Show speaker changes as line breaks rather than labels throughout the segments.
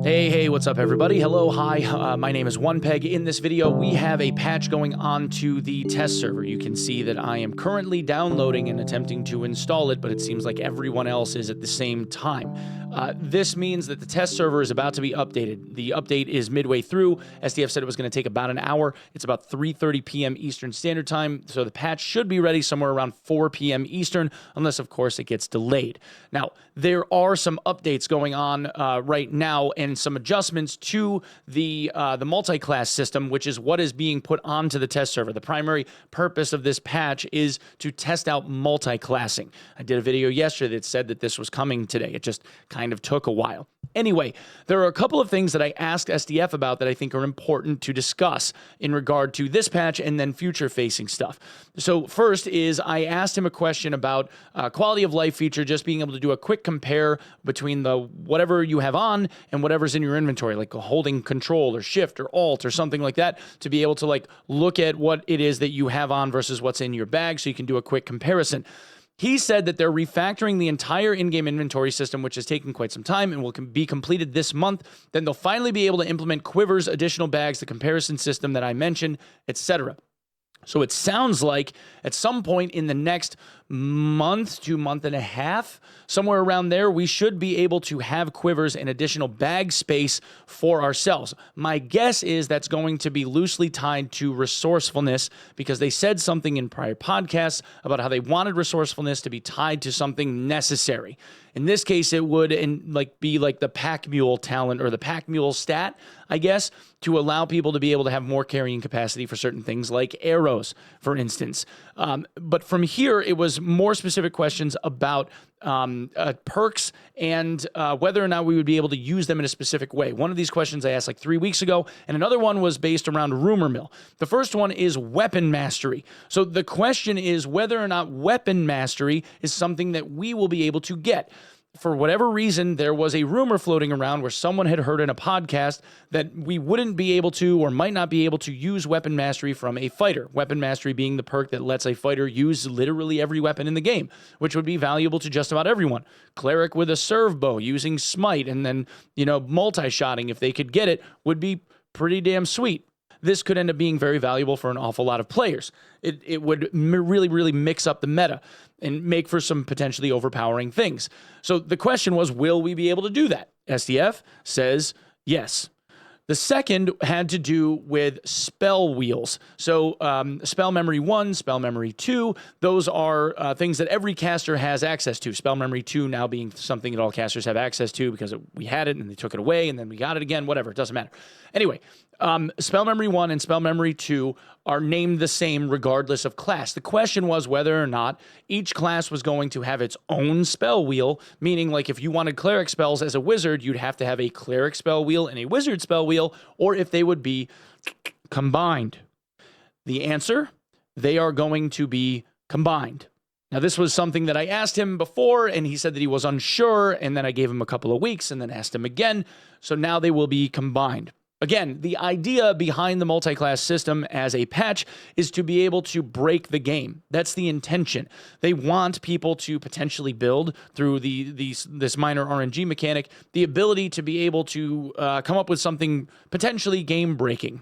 Hey, what's up, everybody? Hello, hi, my name is Onepeg. In this video, we have a patch going on to the test server. You can see that I am currently downloading and attempting to install it, but it seems like everyone else is at the same time. This means that the test server is about to be updated. The update is midway through. SDF said it was going to take about an hour. It's about 3:30 p.m. Eastern Standard Time, so the patch should be ready somewhere around 4 p.m. Eastern, unless, of course, it gets delayed. Now, there are some updates going on right now and some adjustments to the multi-class system, which is what is being put onto the test server. The primary purpose of this patch is to test out multi-classing. I did a video yesterday that said that this was coming today. It just kind of took a while. Anyway, there are a couple of things that I asked SDF about that I think are important to discuss in regard to this patch and then future-facing stuff. So first is I asked him a question about quality of life feature, just being able to do a quick compare between the whatever you have on and whatever's in your inventory, like holding control or shift or alt or something like that, to be able to like look at what it is that you have on versus what's in your bag so you can do a quick comparison. He said that they're refactoring the entire in-game inventory system, which has taken quite some time and will be completed this month. Then they'll finally be able to implement Quiver's additional bags, the comparison system that I mentioned, etc. So it sounds like at some point in the next month to month and a half, somewhere around there, we should be able to have Quivers and additional bag space for ourselves. My guess is that's going to be loosely tied to resourcefulness, because they said something in prior podcasts about how they wanted resourcefulness to be tied to something necessary. In this case, it would be like the pack mule talent or the pack mule stat, I guess, to allow people to be able to have more carrying capacity for certain things like arrows, for instance. But from here, it was more specific questions about perks and whether or not we would be able to use them in a specific way. One of these questions I asked like 3 weeks ago, and another one was based around rumor mill. The first one is weapon mastery. So the question is whether or not weapon mastery is something that we will be able to get. For whatever reason, there was a rumor floating around where someone had heard in a podcast that we wouldn't be able to or might not be able to use weapon mastery from a fighter. Weapon mastery being the perk that lets a fighter use literally every weapon in the game, which would be valuable to just about everyone. Cleric with a serve bow using smite and then, multi-shotting, if they could get it, would be pretty damn sweet. This could end up being very valuable for an awful lot of players. It would really mix up the meta and make for some potentially overpowering things. So the question was, will we be able to do that? SDF says yes. The second had to do with spell wheels. So spell memory 1, spell memory 2, those are things that every caster has access to. Spell memory 2 now being something that all casters have access to because we had it and they took it away and then we got it again, whatever, it doesn't matter. Anyway, spell memory 1 and spell memory 2 are named the same regardless of class. The question was whether or not each class was going to have its own spell wheel, meaning like if you wanted cleric spells as a wizard, you'd have to have a cleric spell wheel and a wizard spell wheel, or if they would be combined. The answer, they are going to be combined. Now, this was something that I asked him before, and he said that he was unsure, and then I gave him a couple of weeks and then asked him again. So now they will be combined. Again, the idea behind the multi-class system as a patch is to be able to break the game. That's the intention. They want people to potentially build through this minor RNG mechanic, the ability to be able to come up with something potentially game-breaking.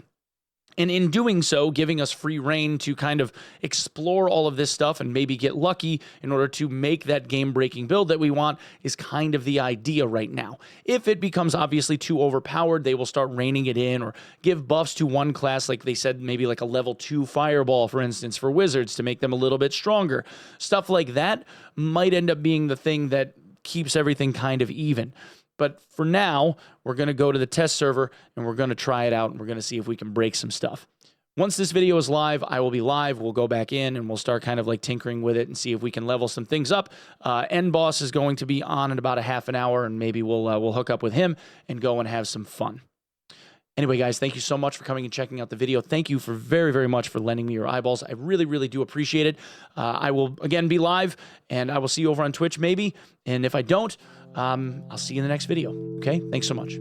And in doing so, giving us free reign to kind of explore all of this stuff and maybe get lucky in order to make that game-breaking build that we want is kind of the idea right now. If it becomes obviously too overpowered, they will start reining it in or give buffs to one class, like they said, maybe like a level 2 fireball, for instance, for wizards to make them a little bit stronger. Stuff like that might end up being the thing that keeps everything kind of even. But for now, we're going to go to the test server and we're going to try it out and we're going to see if we can break some stuff. Once this video is live, I will be live. We'll go back in and we'll start kind of like tinkering with it and see if we can level some things up. End boss is going to be on in about a half an hour and maybe we'll hook up with him and go and have some fun. Anyway, guys, thank you so much for coming and checking out the video. Thank you for very much for lending me your eyeballs. I really do appreciate it. I will, again, be live, and I will see you over on Twitch maybe. And if I don't, I'll see you in the next video. Okay? Thanks so much.